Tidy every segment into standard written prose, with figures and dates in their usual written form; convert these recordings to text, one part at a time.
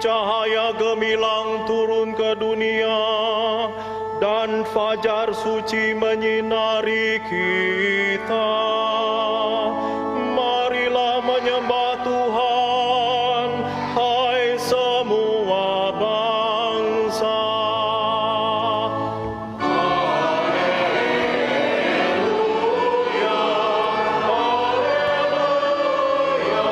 cahaya gemilang turun ke dunia, dan fajar suci menyinari kita. Marilah menyembah Tuhan, hai semua bangsa. Haleluya, haleluya.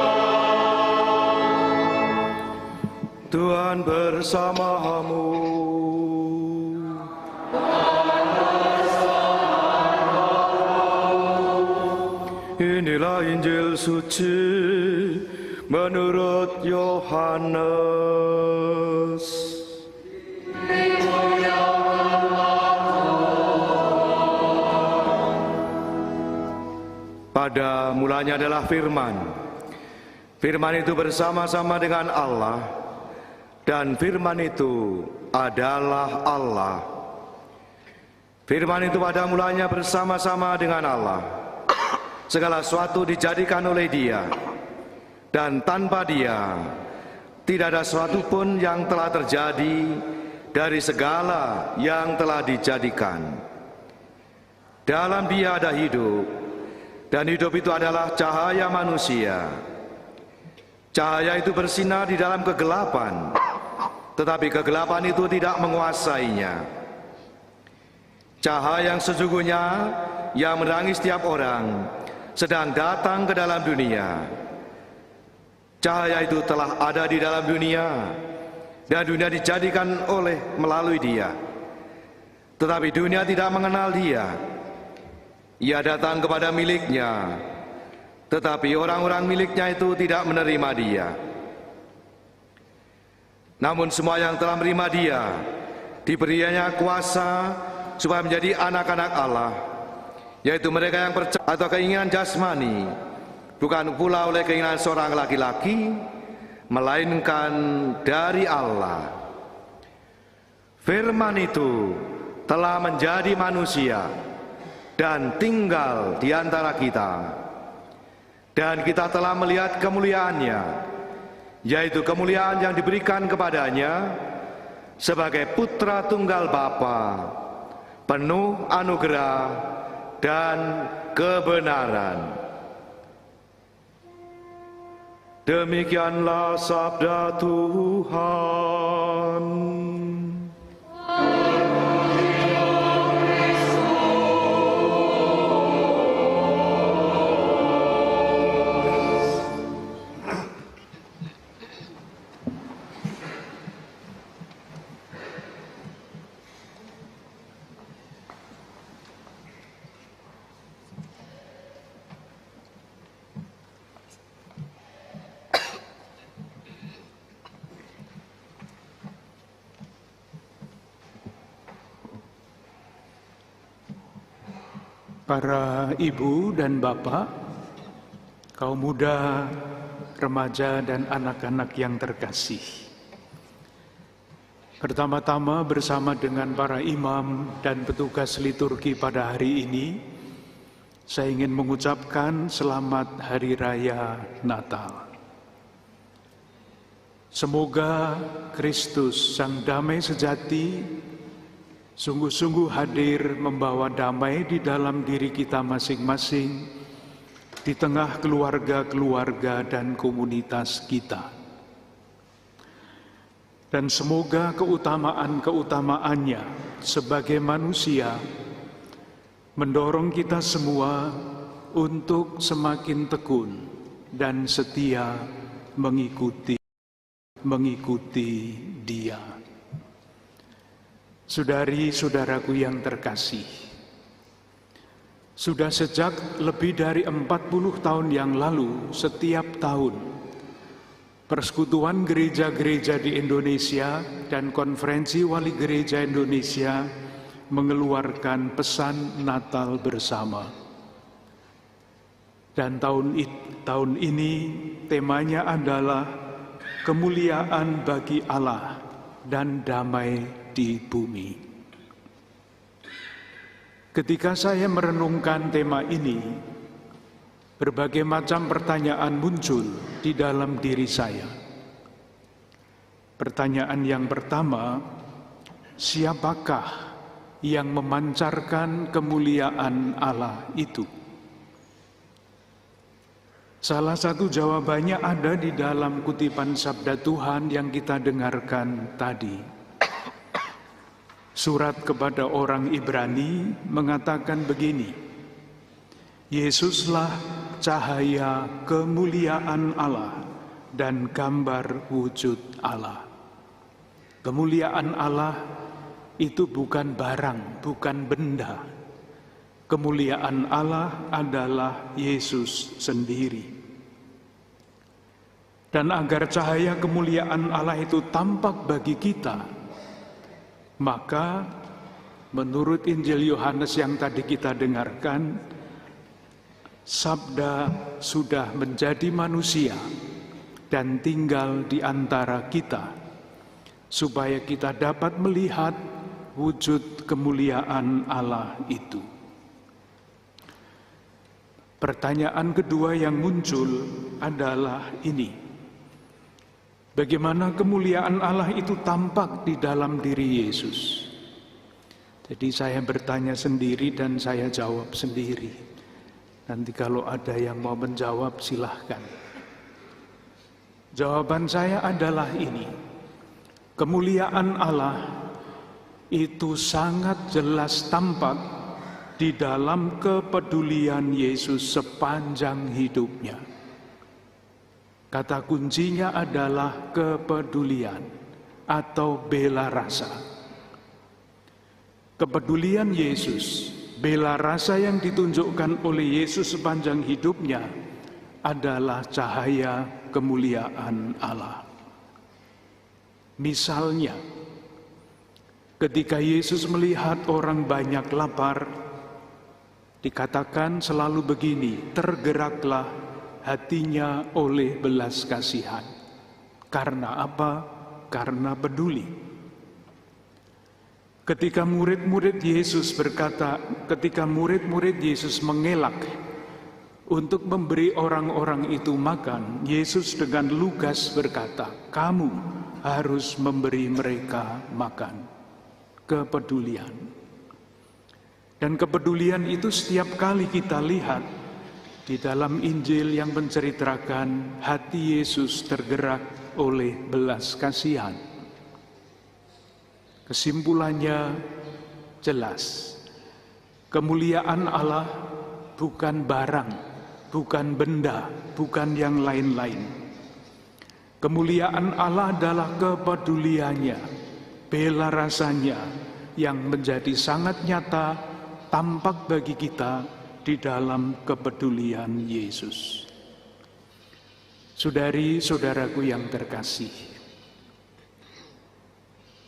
Tuhan bersamamu. Inilah Injil suci menurut Yohanes. Pada mulanya adalah firman. Firman itu bersama-sama dengan Allah, dan firman itu adalah Allah. Firman itu pada mulanya bersama-sama dengan Allah. Segala sesuatu dijadikan oleh Dia, dan tanpa Dia tidak ada sesuatu pun yang telah terjadi dari segala yang telah dijadikan. Dalam Dia ada hidup, dan hidup itu adalah cahaya manusia. Cahaya itu bersinar di dalam kegelapan, tetapi kegelapan itu tidak menguasainya. Cahaya yang sesungguhnya yang menerangi setiap orang sedang datang ke dalam dunia. Cahaya itu telah ada di dalam dunia, dan dunia dijadikan melalui Dia. Tetapi dunia tidak mengenal Dia. Ia datang kepada miliknya, tetapi orang-orang miliknya itu tidak menerima Dia. Namun semua yang telah menerima Dia, diberinya kuasa supaya menjadi anak-anak Allah, yaitu mereka yang percaya atau keinginan jasmani, bukan pula oleh keinginan seorang laki-laki, melainkan dari Allah. Firman itu telah menjadi manusia dan tinggal di antara kita, dan kita telah melihat kemuliaannya, yaitu kemuliaan yang diberikan kepadanya sebagai putra tunggal Bapa, penuh anugerah dan kebenaran. Demikianlah sabda Tuhan. Para ibu dan bapak, kaum muda, remaja, dan anak-anak yang terkasih. Pertama-tama bersama dengan para imam dan petugas liturgi pada hari ini, saya ingin mengucapkan selamat Hari Raya Natal. Semoga Kristus, Sang Damai Sejati, sungguh-sungguh hadir membawa damai di dalam diri kita masing-masing, di tengah keluarga-keluarga dan komunitas kita. Dan semoga keutamaan-keutamaannya sebagai manusia mendorong kita semua untuk semakin tekun dan setia mengikuti Dia. Saudari-saudaraku yang terkasih, sudah sejak lebih dari 40 tahun yang lalu, setiap tahun, Persekutuan Gereja-Gereja di Indonesia dan Konferensi Wali Gereja Indonesia mengeluarkan pesan Natal bersama. Dan tahun ini temanya adalah kemuliaan bagi Allah dan damai di bumi. Ketika saya merenungkan tema ini, berbagai macam pertanyaan muncul di dalam diri saya. Pertanyaan yang pertama, siapakah yang memancarkan kemuliaan Allah itu? Salah satu jawabannya ada di dalam kutipan sabda Tuhan yang kita dengarkan tadi. Surat kepada orang Ibrani mengatakan begini, Yesuslah cahaya kemuliaan Allah dan gambar wujud Allah. Kemuliaan Allah itu bukan barang, bukan benda. Kemuliaan Allah adalah Yesus sendiri. Dan agar cahaya kemuliaan Allah itu tampak bagi kita, maka menurut Injil Yohanes yang tadi kita dengarkan, Sabda sudah menjadi manusia dan tinggal di antara kita, supaya kita dapat melihat wujud kemuliaan Allah itu. Pertanyaan kedua yang muncul adalah ini. Bagaimana kemuliaan Allah itu tampak di dalam diri Yesus? Jadi saya bertanya sendiri dan saya jawab sendiri. Nanti kalau ada yang mau menjawab silahkan. Jawaban saya adalah ini. Kemuliaan Allah itu sangat jelas tampak di dalam kepedulian Yesus sepanjang hidupnya. Kata kuncinya adalah kepedulian atau bela rasa. Kepedulian Yesus, bela rasa yang ditunjukkan oleh Yesus sepanjang hidupnya adalah cahaya kemuliaan Allah. Misalnya, ketika Yesus melihat orang banyak lapar, dikatakan selalu begini, tergeraklah hatinya oleh belas kasihan. Karena apa? Karena peduli. Ketika murid-murid Yesus mengelak untuk memberi orang-orang itu makan, Yesus dengan lugas berkata, kamu harus memberi mereka makan. Kepedulian. Dan kepedulian itu setiap kali kita lihat di dalam Injil yang menceritakan hati Yesus tergerak oleh belas kasihan. Kesimpulannya jelas. Kemuliaan Allah bukan barang, bukan benda, bukan yang lain-lain. Kemuliaan Allah adalah kepeduliannya, bela rasanya yang menjadi sangat nyata tampak bagi kita di dalam kepedulian Yesus. Saudari-saudaraku yang terkasih,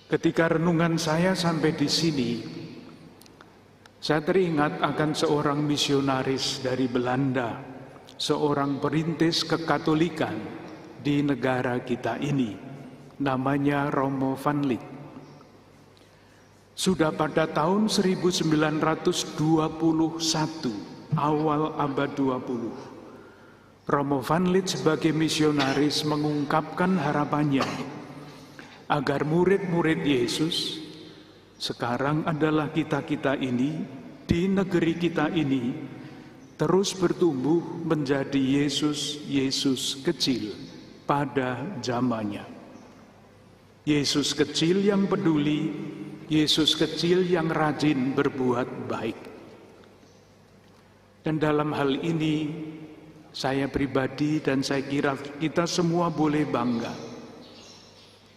ketika renungan saya sampai di sini, saya teringat akan seorang misionaris dari Belanda, seorang perintis kekatolikan di negara kita ini, namanya Romo van Lith. Sudah pada tahun 1921, awal abad 20, Romo van Lith sebagai misionaris mengungkapkan harapannya agar murid-murid Yesus, sekarang adalah kita-kita ini, di negeri kita ini, terus bertumbuh menjadi Yesus kecil pada zamannya. Yesus kecil yang peduli, Yesus kecil yang rajin berbuat baik. Dan dalam hal ini, saya pribadi dan saya kira kita semua boleh bangga.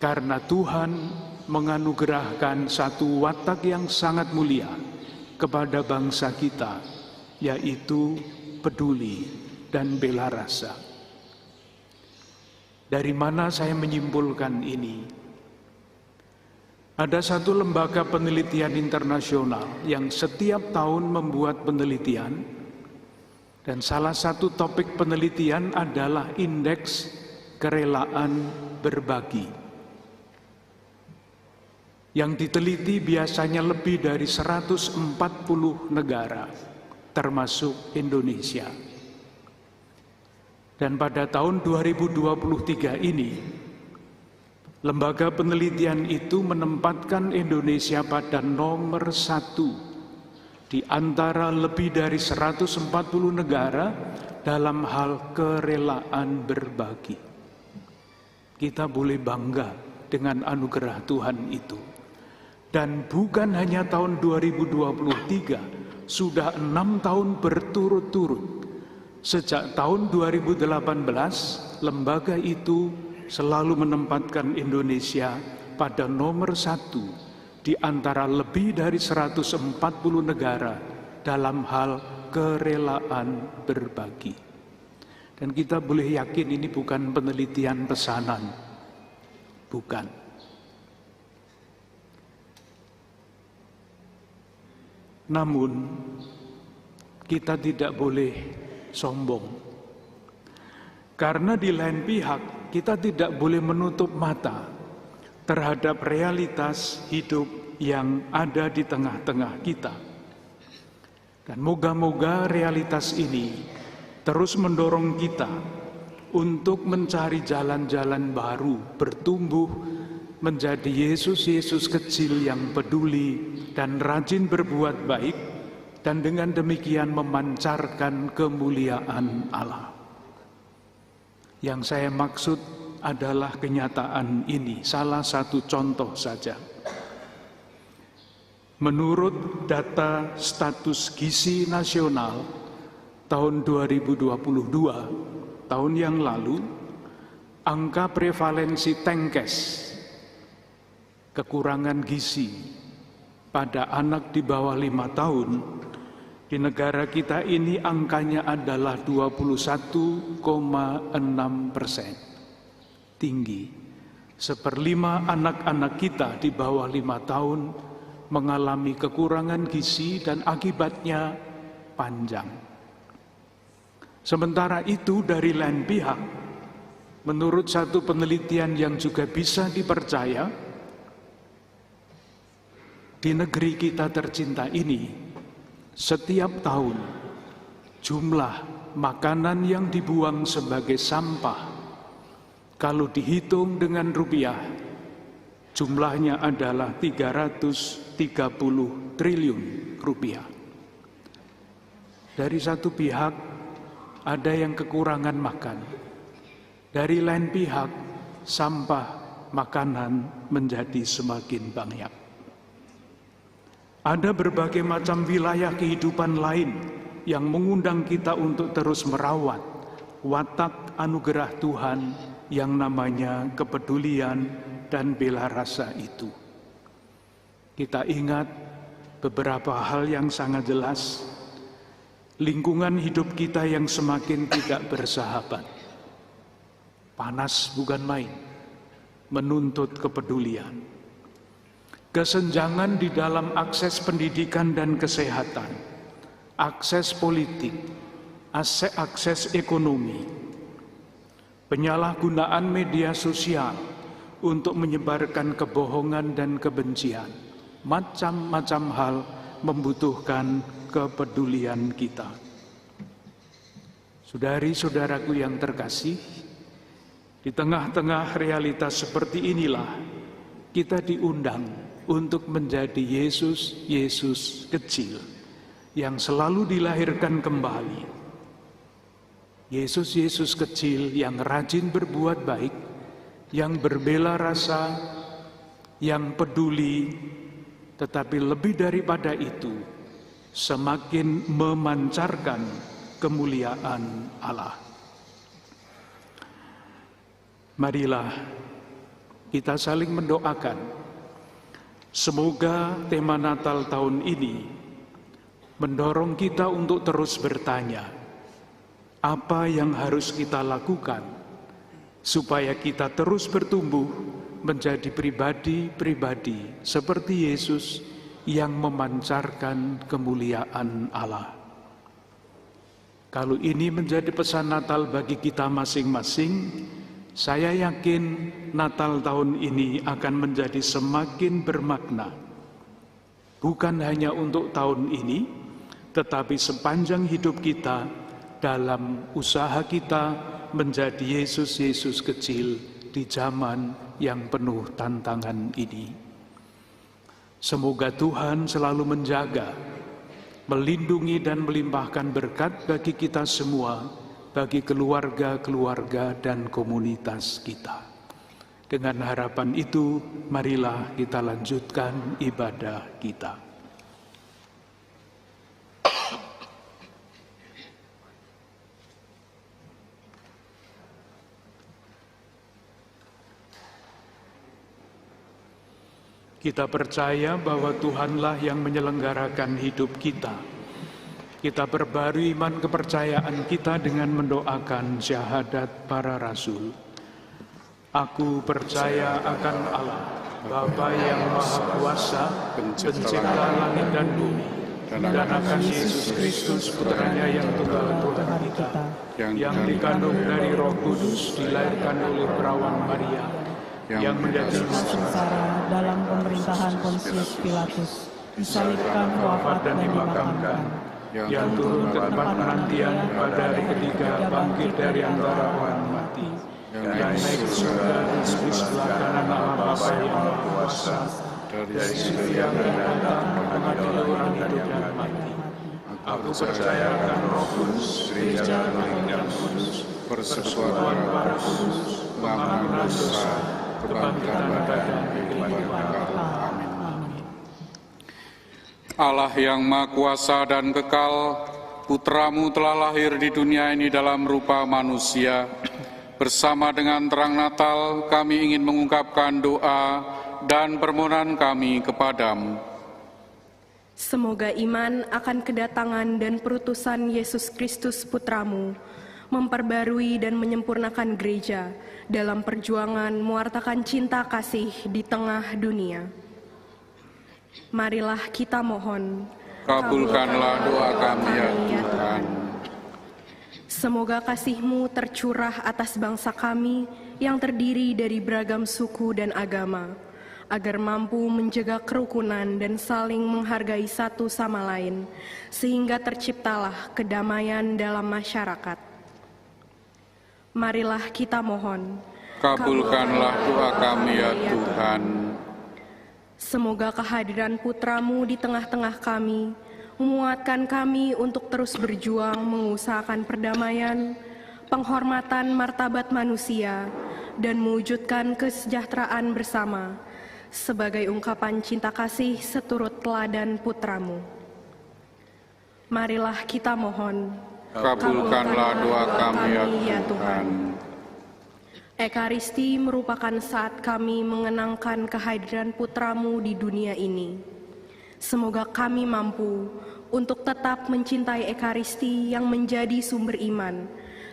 Karena Tuhan menganugerahkan satu watak yang sangat mulia kepada bangsa kita, yaitu peduli dan bela rasa. Dari mana saya menyimpulkan ini? Ada satu lembaga penelitian internasional yang setiap tahun membuat penelitian, dan salah satu topik penelitian adalah indeks kerelaan berbagi. Yang diteliti biasanya lebih dari 140 negara, termasuk Indonesia. Dan pada tahun 2023 ini, Lembaga penelitian itu menempatkan Indonesia pada nomor 1 di antara lebih dari 140 negara dalam hal kerelaan berbagi. Kita boleh bangga dengan anugerah Tuhan itu. Dan bukan hanya tahun 2023, sudah 6 tahun berturut-turut. Sejak tahun 2018, lembaga itu selalu menempatkan Indonesia pada nomor 1 di antara lebih dari 140 negara dalam hal kerelaan berbagi. Dan kita boleh yakin ini bukan penelitian pesanan, bukan. Namun, kita tidak boleh sombong. Karena di lain pihak, kita tidak boleh menutup mata terhadap realitas hidup yang ada di tengah-tengah kita. Dan moga-moga realitas ini terus mendorong kita untuk mencari jalan-jalan baru, bertumbuh menjadi Yesus-Yesus kecil yang peduli dan rajin berbuat baik, dan dengan demikian memancarkan kemuliaan Allah. Yang saya maksud adalah kenyataan ini, salah satu contoh saja. Menurut data status gizi nasional tahun 2022, tahun yang lalu, angka prevalensi TENKES, kekurangan gizi pada anak di bawah 5 tahun, di negara kita ini angkanya adalah 21,6%. Tinggi. 1/5 anak-anak kita di bawah 5 tahun mengalami kekurangan gizi dan akibatnya panjang. Sementara itu dari lain pihak, menurut satu penelitian yang juga bisa dipercaya, di negeri kita tercinta ini, setiap tahun jumlah makanan yang dibuang sebagai sampah, kalau dihitung dengan rupiah, jumlahnya adalah 330 triliun rupiah. Dari satu pihak, ada yang kekurangan makan. Dari lain pihak, sampah makanan menjadi semakin banyak. Ada berbagai macam wilayah kehidupan lain yang mengundang kita untuk terus merawat watak anugerah Tuhan yang namanya kepedulian dan bela rasa itu. Kita ingat beberapa hal yang sangat jelas. Lingkungan hidup kita yang semakin tidak bersahabat. Panas bukan main, menuntut kepedulian. Kesenjangan di dalam akses pendidikan dan kesehatan, akses politik, akses ekonomi, penyalahgunaan media sosial untuk menyebarkan kebohongan dan kebencian, macam-macam hal membutuhkan kepedulian kita. Saudari-saudaraku yang terkasih, di tengah-tengah realitas seperti inilah kita diundang untuk menjadi Yesus kecil yang selalu dilahirkan kembali. Yesus kecil yang rajin berbuat baik, yang berbela rasa, yang peduli, tetapi lebih daripada itu, semakin memancarkan kemuliaan Allah. Marilah kita saling mendoakan. Semoga tema Natal tahun ini mendorong kita untuk terus bertanya, apa yang harus kita lakukan supaya kita terus bertumbuh menjadi pribadi-pribadi seperti Yesus yang memancarkan kemuliaan Allah. Kalau ini menjadi pesan Natal bagi kita masing-masing, saya yakin Natal tahun ini akan menjadi semakin bermakna. Bukan hanya untuk tahun ini, tetapi sepanjang hidup kita dalam usaha kita menjadi Yesus kecil di zaman yang penuh tantangan ini. Semoga Tuhan selalu menjaga, melindungi dan melimpahkan berkat bagi kita semua, bagi keluarga-keluarga dan komunitas kita. Dengan harapan itu, marilah kita lanjutkan ibadah kita. Kita percaya bahwa Tuhanlah yang menyelenggarakan hidup kita. Kita perbarui iman kepercayaan kita dengan mendoakan syahadat para rasul. Aku percaya akan Allah, Bapa yang Maha Kuasa, Pencipta langit dan bumi, dan akan Yesus Kristus, Putranya yang tunggal Tuhan kita, yang dikandung dari Roh Kudus, dilahirkan oleh perawan Maria, yang menjadi sengsara dalam pemerintahan Pontius Pilatus, disalibkan, wafat dan dimakamkan, yang turun ke tempat penantian pada hari ketiga, bangkit dari antara orang mati, yang naik ke surga dan di sebelah kanan Allah Bapa yang Maha Kuasa, dari situ yang datang mengadili orang hidup dan mati. Aku percaya akan Roh Kudus, Gereja yang kudus, persekutuan para kudus, pengampunan dosa, kebangkitan badan, kehidupan kekal. Amin. Allah yang Maha Kuasa dan kekal, Putramu telah lahir di dunia ini dalam rupa manusia. Bersama dengan terang Natal, kami ingin mengungkapkan doa dan permohonan kami kepadamu. Semoga iman akan kedatangan dan perutusan Yesus Kristus Putramu memperbarui dan menyempurnakan gereja dalam perjuangan mewartakan cinta kasih di tengah dunia. Marilah kita mohon, Kabulkanlah doa kami ya Tuhan. Semoga kasih-Mu tercurah atas bangsa kami yang terdiri dari beragam suku dan agama, agar mampu menjaga kerukunan dan saling menghargai satu sama lain, sehingga terciptalah kedamaian dalam masyarakat. Marilah kita mohon, Kabulkanlah doa kami ya Tuhan. Semoga kehadiran Putra-Mu di tengah-tengah kami menguatkan kami untuk terus berjuang mengusahakan perdamaian, penghormatan martabat manusia, dan mewujudkan kesejahteraan bersama sebagai ungkapan cinta kasih seturut teladan Putra-Mu. Marilah kita mohon, Kabulkanlah doa kami ya Tuhan. Ekaristi merupakan saat kami mengenangkan kehadiran Putra-Mu di dunia ini. Semoga kami mampu untuk tetap mencintai Ekaristi yang menjadi sumber iman,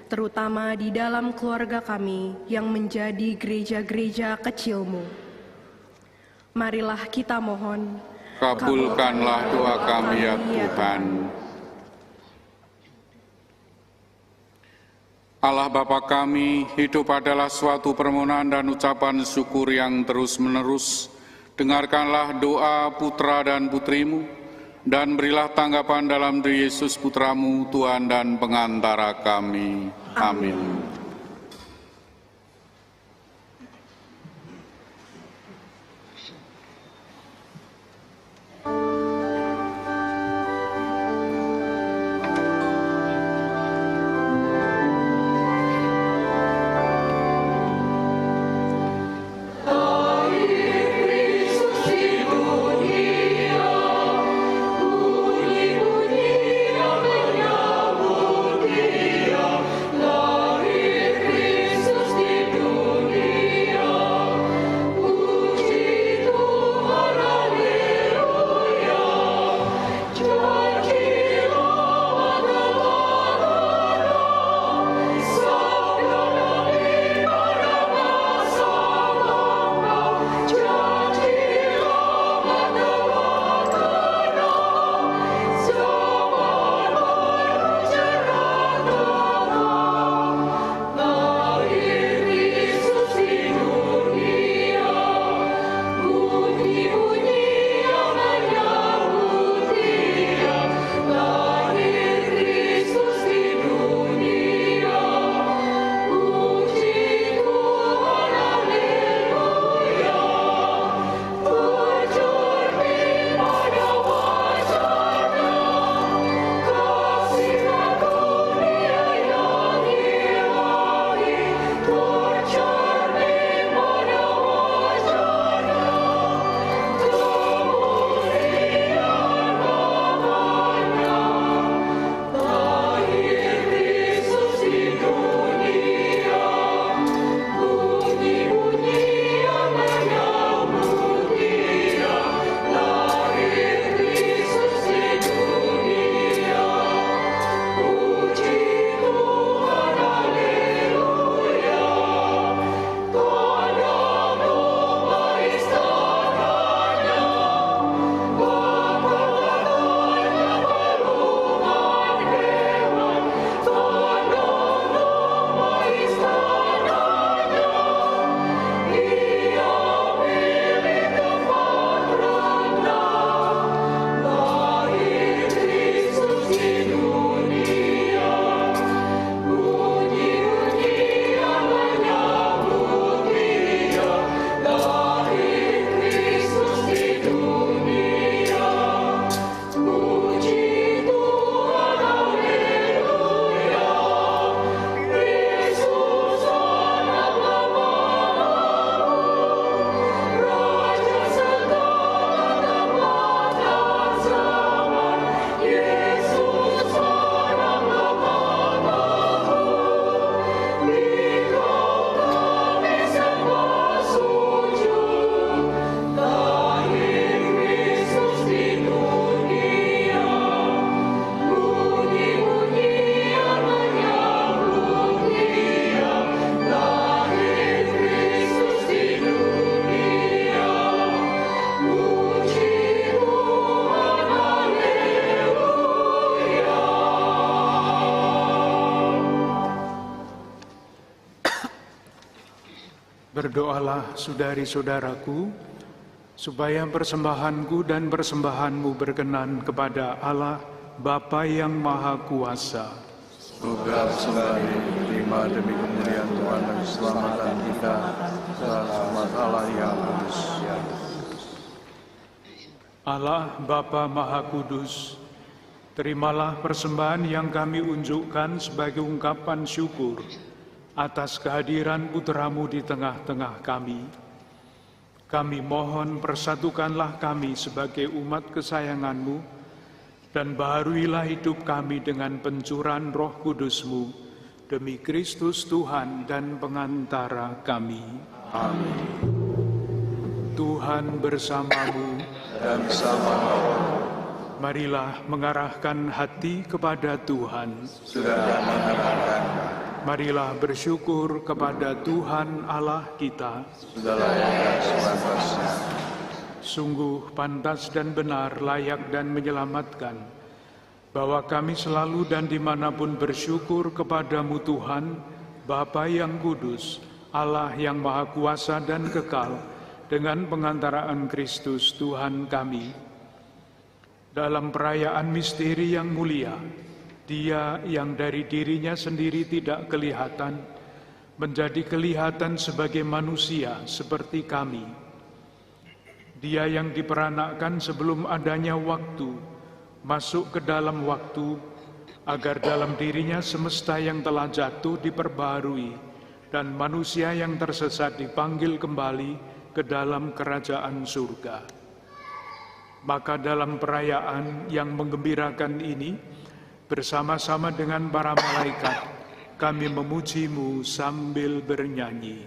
terutama di dalam keluarga kami yang menjadi gereja-gereja kecil-Mu. Marilah kita mohon, Kabulkanlah doa kami ya Tuhan. Allah Bapa kami, hidup adalah suatu permohonan dan ucapan syukur yang terus-menerus. Dengarkanlah doa putra dan putrimu, dan berilah tanggapan dalam diri Yesus Putramu, Tuhan dan pengantara kami. Amin. Lahir Berdoalah saudari-saudaraku, supaya persembahanku dan persembahanmu berkenan kepada Allah, Bapa yang Maha Kuasa. Semoga persembahan ini diterima demi kemuliaan Tuhan dan keselamatan kita, serta selamat Allah yang kudus. Allah Bapa Maha Kudus, terimalah persembahan yang kami unjukkan sebagai ungkapan syukur atas kehadiran Putramu di tengah-tengah kami. Kami mohon persatukanlah kami sebagai umat kesayangan-Mu, dan baharuilah hidup kami dengan pencurahan Roh Kudus-Mu, demi Kristus Tuhan dan pengantara kami. Amin. Tuhan bersamamu Dan bersama marilah mengarahkan hati kepada Tuhan. sudah mengarahkan, Marilah bersyukur kepada Tuhan Allah kita. sudah layak dan sepantasnya. Sungguh pantas dan benar, layak dan menyelamatkan, bahwa kami selalu dan dimanapun bersyukur kepadamu Tuhan, Bapa yang kudus, Allah yang maha kuasa dan kekal, dengan pengantaraan Kristus Tuhan kami. Dalam perayaan misteri yang mulia, Dia yang dari dirinya sendiri tidak kelihatan, menjadi kelihatan sebagai manusia seperti kami. Dia yang diperanakkan sebelum adanya waktu, masuk ke dalam waktu, agar dalam dirinya semesta yang telah jatuh diperbaharui, dan manusia yang tersesat dipanggil kembali ke dalam kerajaan surga. Maka dalam perayaan yang menggembirakan ini, bersama-sama dengan para malaikat, kami memuji-Mu sambil bernyanyi.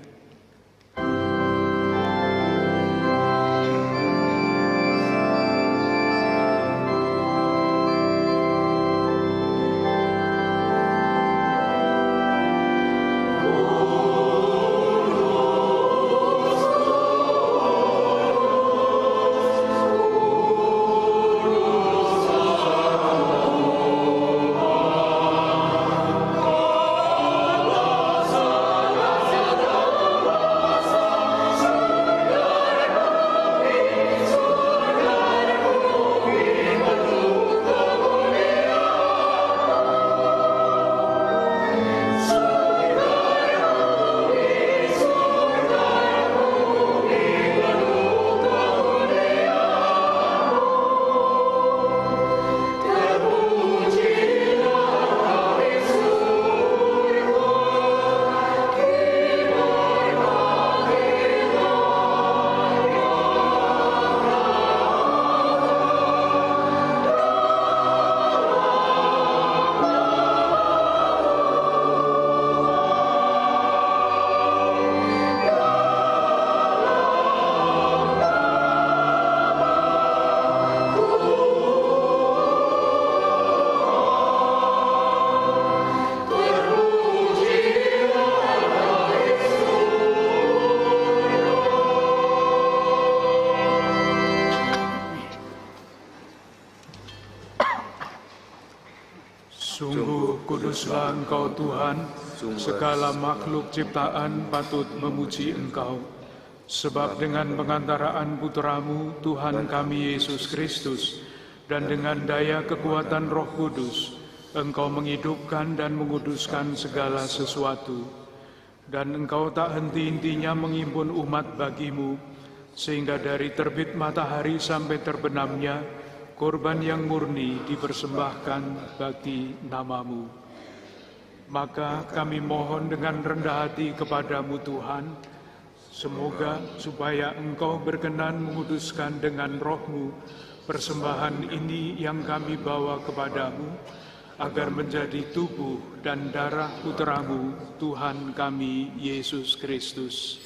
Sungguh kuduslah Engkau Tuhan, segala makhluk ciptaan patut memuji Engkau. Sebab dengan pengantaraan Putra-Mu, Tuhan kami Yesus Kristus, dan dengan daya kekuatan Roh Kudus, Engkau menghidupkan dan menguduskan segala sesuatu. Dan Engkau tak henti-hentinya mengimpun umat bagi-Mu, sehingga dari terbit matahari sampai terbenamnya, korban yang murni dipersembahkan bagi nama-Mu. Maka kami mohon dengan rendah hati kepada-Mu Tuhan, semoga supaya Engkau berkenan menguduskan dengan Roh-Mu persembahan ini yang kami bawa kepada-Mu, agar menjadi tubuh dan darah Putra-Mu, Tuhan kami Yesus Kristus.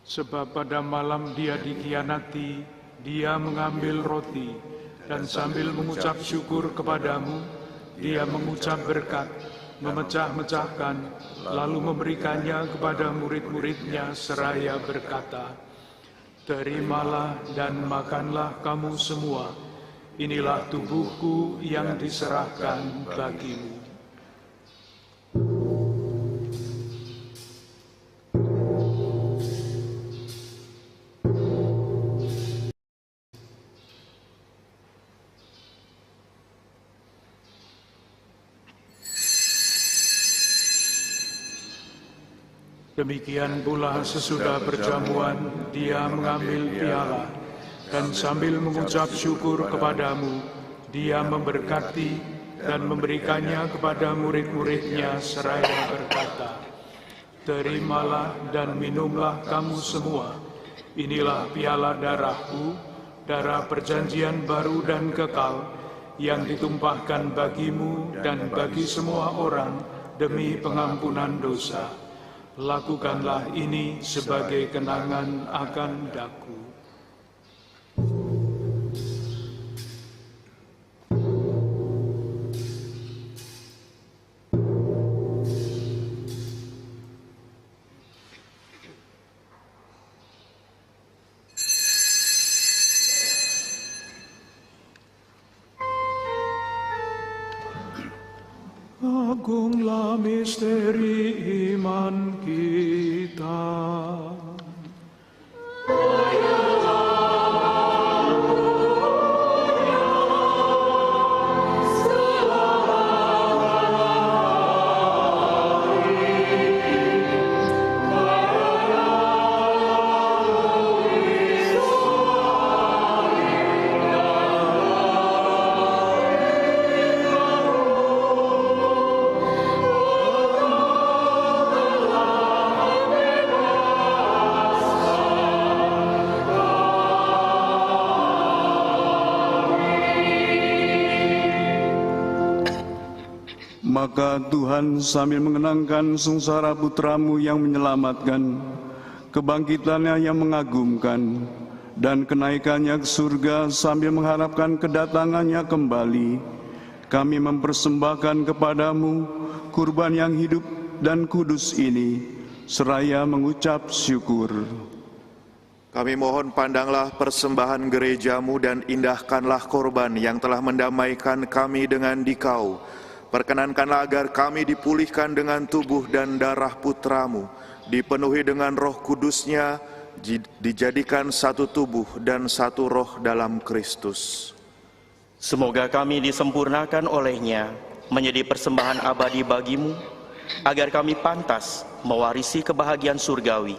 Sebab pada malam Dia dikhianati, Dia mengambil roti, dan sambil mengucap syukur kepadamu, Dia mengucap berkat, memecah-mecahkan, lalu memberikannya kepada murid-muridnya seraya berkata, "Terimalah dan makanlah kamu semua, inilah tubuhku yang diserahkan bagimu." Demikian pula sesudah perjamuan, dia mengambil piala, dan sambil mengucap syukur kepadamu, dia memberkati dan memberikannya kepada murid-muridnya seraya berkata, "Terimalah dan minumlah kamu semua, inilah piala darahku, darah perjanjian baru dan kekal, yang ditumpahkan bagimu dan bagi semua orang demi pengampunan dosa. Lakukanlah ini sebagai kenangan akan daku." Agunglah misteri iman kita. Maka Tuhan sambil mengenangkan sengsara putra-Mu yang menyelamatkan, kebangkitannya yang mengagumkan, dan kenaikannya ke surga sambil mengharapkan kedatangannya kembali, kami mempersembahkan kepadamu kurban yang hidup dan kudus ini, seraya mengucap syukur. Kami mohon pandanglah persembahan gereja-Mu dan indahkanlah korban yang telah mendamaikan kami dengan Dikau. Perkenankanlah agar kami dipulihkan dengan tubuh dan darah Putra-Mu, dipenuhi dengan Roh Kudus-Nya, dijadikan satu tubuh dan satu roh dalam Kristus. Semoga kami disempurnakan oleh-Nya menjadi persembahan abadi bagi-Mu, agar kami pantas mewarisi kebahagiaan surgawi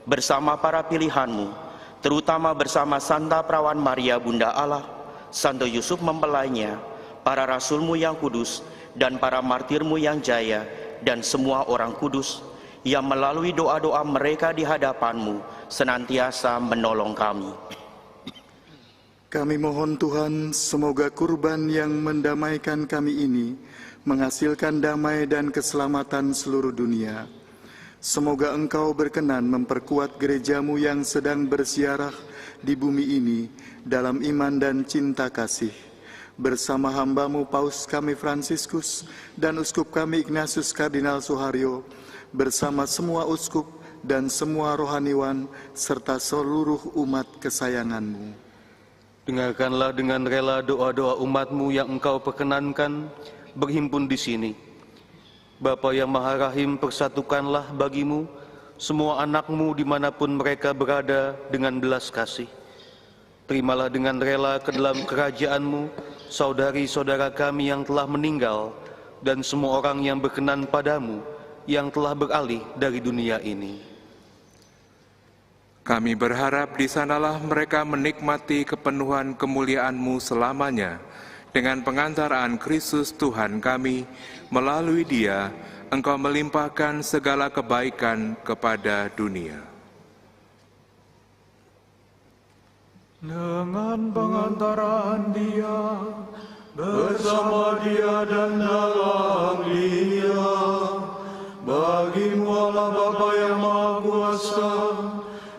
bersama para pilihan-Mu, terutama bersama Santa Perawan Maria Bunda Allah, Santo Yusuf mempelainya, para rasul-Mu yang kudus, dan para martir-Mu yang jaya, dan semua orang kudus yang melalui doa-doa mereka di hadapan-Mu senantiasa menolong kami. Kami mohon Tuhan, semoga kurban yang mendamaikan kami ini menghasilkan damai dan keselamatan seluruh dunia. Semoga Engkau berkenan memperkuat gereja-Mu yang sedang bersiarah di bumi ini dalam iman dan cinta kasih. Bersama hamba-Mu Paus kami Fransiskus dan Uskup kami Ignatius Kardinal Suharyo, bersama semua uskup dan semua rohaniwan serta seluruh umat kesayangan-Mu. Dengarkanlah dengan rela doa-doa umat-Mu yang Engkau perkenankan berhimpun di sini. Bapa yang Maha Rahim, persatukanlah bagi-Mu semua anak-Mu dimanapun mereka berada dengan belas kasih. Terimalah dengan rela ke dalam kerajaan-Mu saudari-saudara kami yang telah meninggal dan semua orang yang berkenan padamu yang telah beralih dari dunia ini. Kami berharap di sanalah mereka menikmati kepenuhan kemuliaan-Mu selamanya. Dengan pengantaraan Kristus Tuhan kami, melalui Dia, Engkau melimpahkan segala kebaikan kepada dunia. Dengan pengantaran Dia, bersama Dia dan dalam Dia, bagi-Mu Allah Bapa yang Maha Kuasa,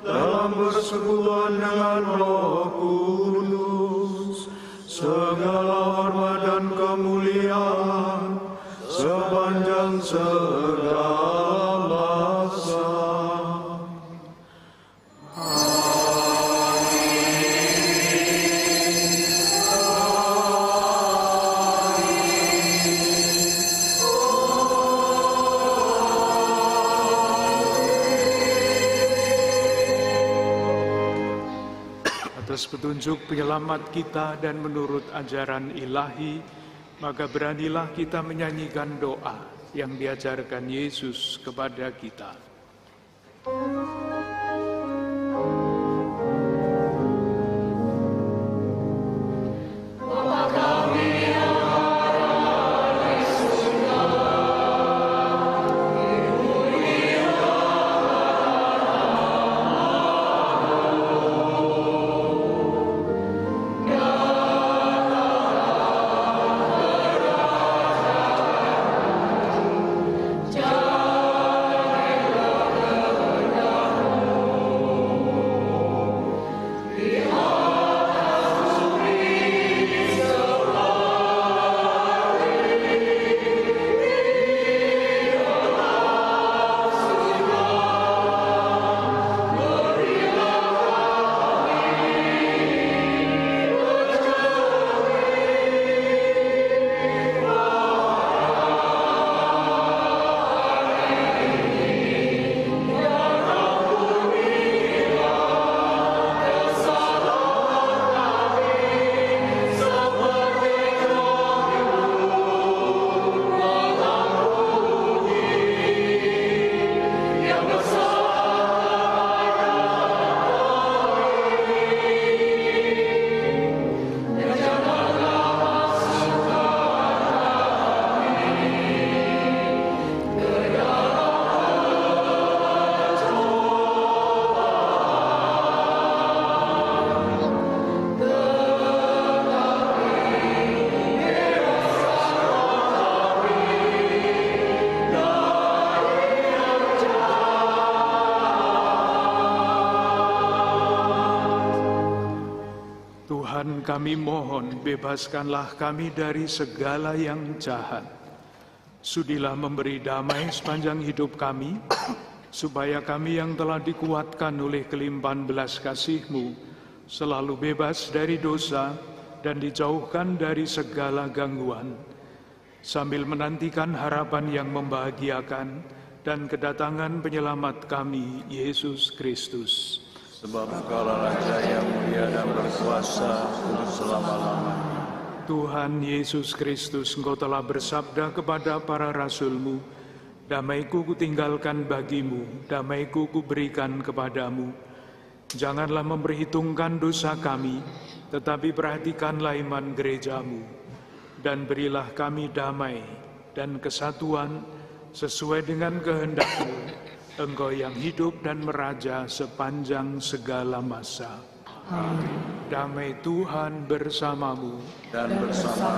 dalam persekutuan dengan Roh Kudus, segala hormat dan kemuliaan sepanjang segala masa. Atas petunjuk penyelamat kita dan menurut ajaran ilahi, maka beranilah kita menyanyikan doa yang diajarkan Yesus kepada kita. Tuhan, kami mohon, bebaskanlah kami dari segala yang jahat. Sudilah memberi damai sepanjang hidup kami, supaya kami yang telah dikuatkan oleh kelimpahan belas kasih-Mu selalu bebas dari dosa dan dijauhkan dari segala gangguan, sambil menantikan harapan yang membahagiakan dan kedatangan penyelamat kami, Yesus Kristus. Sebab Engkaulah Raja yang mulia dan berkuasa untuk selama-lamanya. Tuhan Yesus Kristus, Engkau telah bersabda kepada para rasul-Mu, damai-Ku kutinggalkan bagimu, damai-Ku kuberikan kepadamu. Janganlah memperhitungkan dosa kami, tetapi perhatikanlah iman gereja-Mu, dan berilah kami damai dan kesatuan sesuai dengan kehendak-Mu, Engkau yang hidup dan meraja sepanjang segala masa. Amin. Damai Tuhan bersamamu dan bersama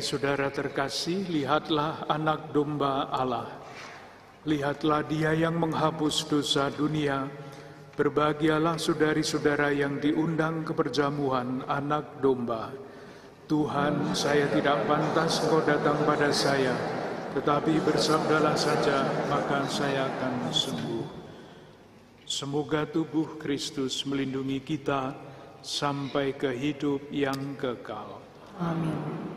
Saudara terkasih, lihatlah anak domba Allah. Lihatlah Dia yang menghapus dosa dunia. Berbahagialah saudari-saudara yang diundang ke perjamuan anak domba. Tuhan, saya tidak pantas Engkau datang pada saya, tetapi bersabdalah saja, maka saya akan sembuh. Semoga tubuh Kristus melindungi kita sampai ke hidup yang kekal. Amin.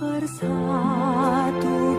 Persatukan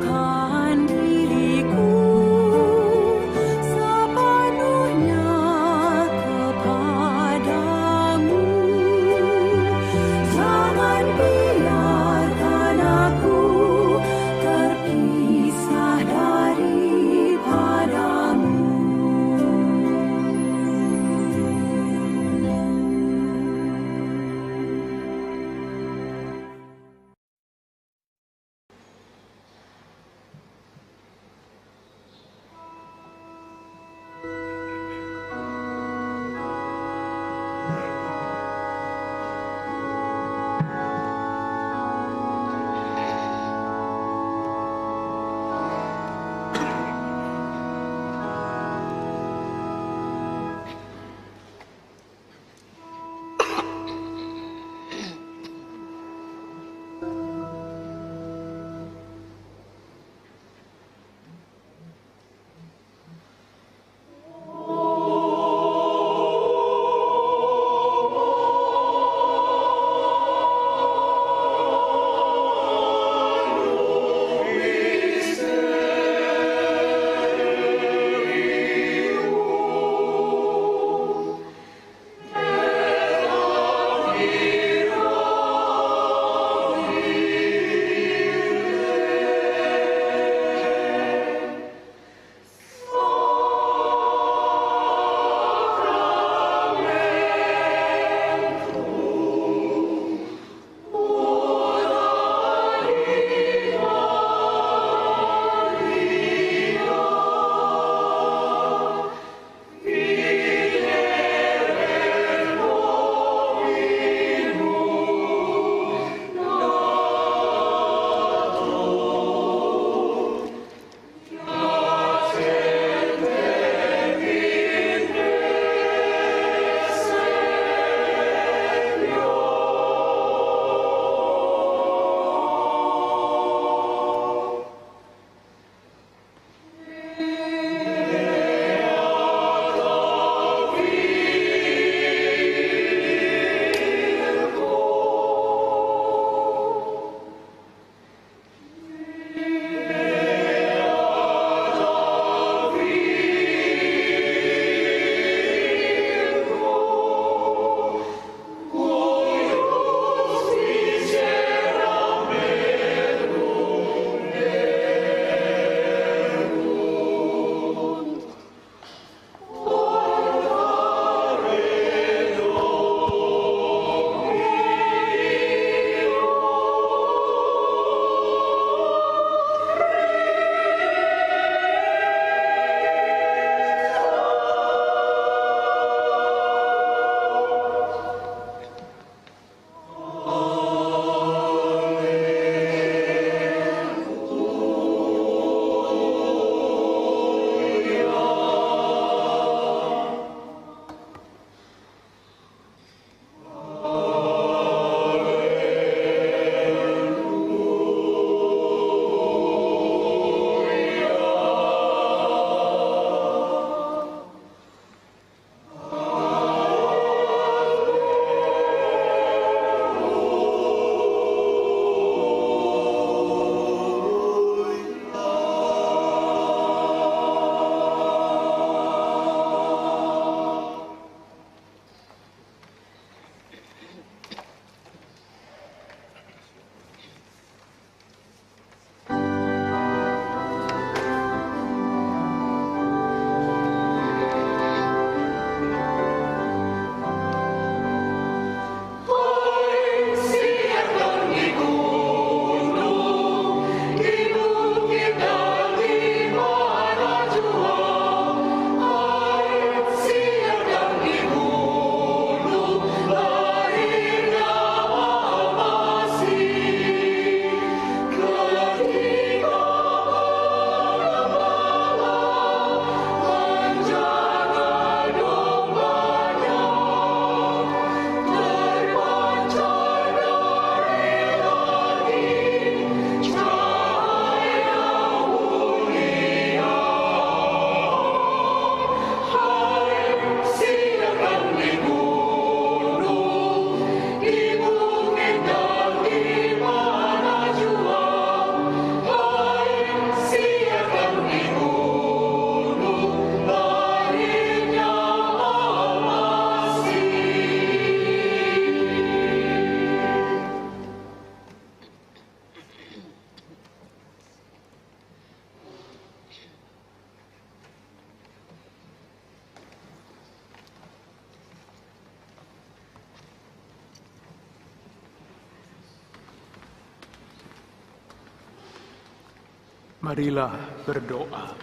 Marilah berdoa.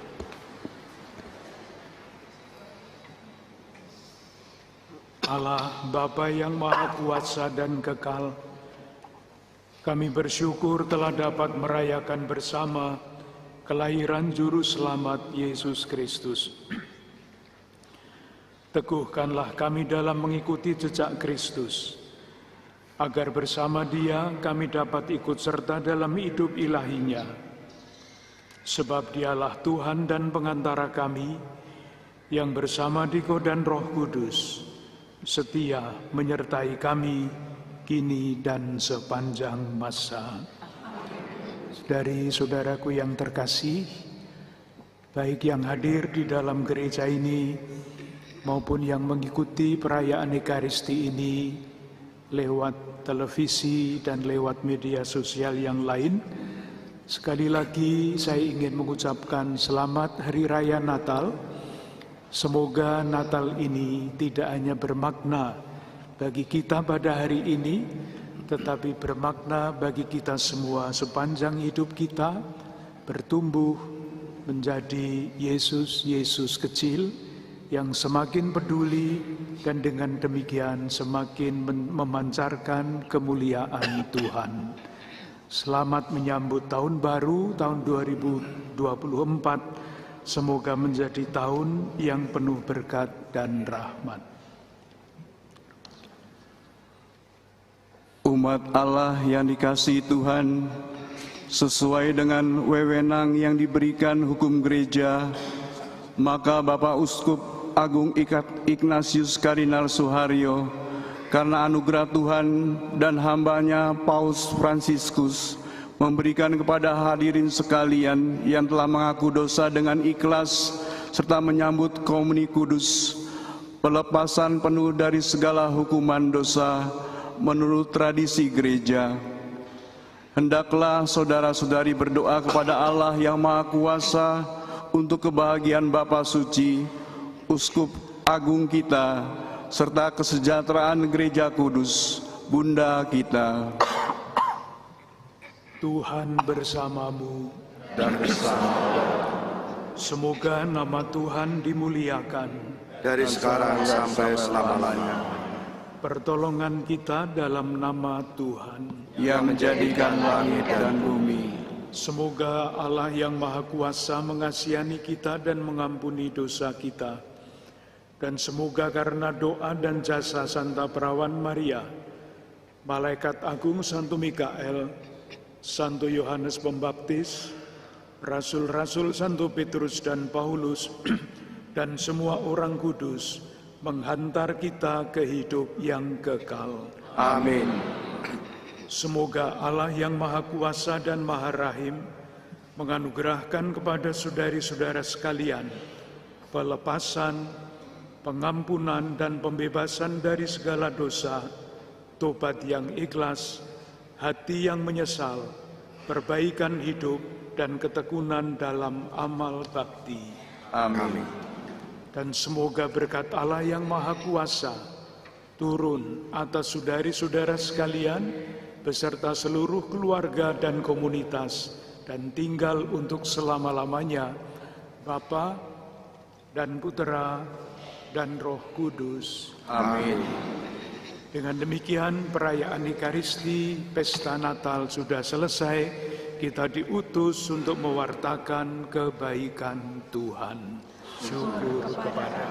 Allah Bapa yang Maha Kuasa dan Kekal, kami bersyukur telah dapat merayakan bersama kelahiran Juru Selamat Yesus Kristus. Teguhkanlah kami dalam mengikuti jejak Kristus, agar bersama Dia kami dapat ikut serta dalam hidup ilahinya. Sebab Dialah Tuhan dan pengantara kami, yang bersama Diko dan Roh Kudus, setia menyertai kami kini dan sepanjang masa. Dari saudaraku yang terkasih, baik yang hadir di dalam gereja ini maupun yang mengikuti perayaan Ekaristi ini lewat televisi dan lewat media sosial yang lain, sekali lagi saya ingin mengucapkan selamat Hari Raya Natal. Semoga Natal ini tidak hanya bermakna bagi kita pada hari ini, tetapi bermakna bagi kita semua sepanjang hidup kita, bertumbuh menjadi Yesus kecil yang semakin peduli dan dengan demikian semakin memancarkan kemuliaan Tuhan. Selamat menyambut tahun baru, tahun 2024. Semoga menjadi tahun yang penuh berkat dan rahmat. Umat Allah yang dikasihi Tuhan, sesuai dengan wewenang yang diberikan hukum gereja, maka Bapak Uskup Agung Ignatius Kardinal Suharyo, karena anugerah Tuhan dan hambanya Paus Fransiskus, memberikan kepada hadirin sekalian yang telah mengaku dosa dengan ikhlas serta menyambut komuni kudus, pelepasan penuh dari segala hukuman dosa menurut tradisi gereja. Hendaklah saudara-saudari berdoa kepada Allah yang Maha Kuasa untuk kebahagiaan Bapa Suci, Uskup Agung kita, serta kesejahteraan Gereja Kudus, Bunda kita. Tuhan bersamamu dan bersama. Semoga nama Tuhan dimuliakan dari sekarang sampai selama-lamanya. Pertolongan kita dalam nama Tuhan yang menjadikan langit dan bumi. Semoga Allah yang Maha Kuasa mengasihani kita dan mengampuni dosa kita. Dan semoga karena doa dan jasa Santa Perawan Maria, Malaikat Agung Santo Mikael, Santo Yohanes Pembaptis, Rasul-Rasul Santo Petrus dan Paulus, dan semua orang kudus menghantar kita ke hidup yang kekal. Amin. Semoga Allah yang Maha Kuasa dan Maha Rahim menganugerahkan kepada saudari-saudara sekalian pelepasan, pengampunan dan pembebasan dari segala dosa, tobat yang ikhlas, hati yang menyesal, perbaikan hidup, dan ketekunan dalam amal bakti. Amin. Dan semoga berkat Allah yang Maha Kuasa turun atas saudari-saudara sekalian beserta seluruh keluarga dan komunitas dan tinggal untuk selama-lamanya, Bapa dan Putera dan Roh Kudus. Amin. Dengan demikian perayaan Ekaristi, Pesta Natal sudah selesai. Kita diutus untuk mewartakan kebaikan Tuhan. Syukur kepada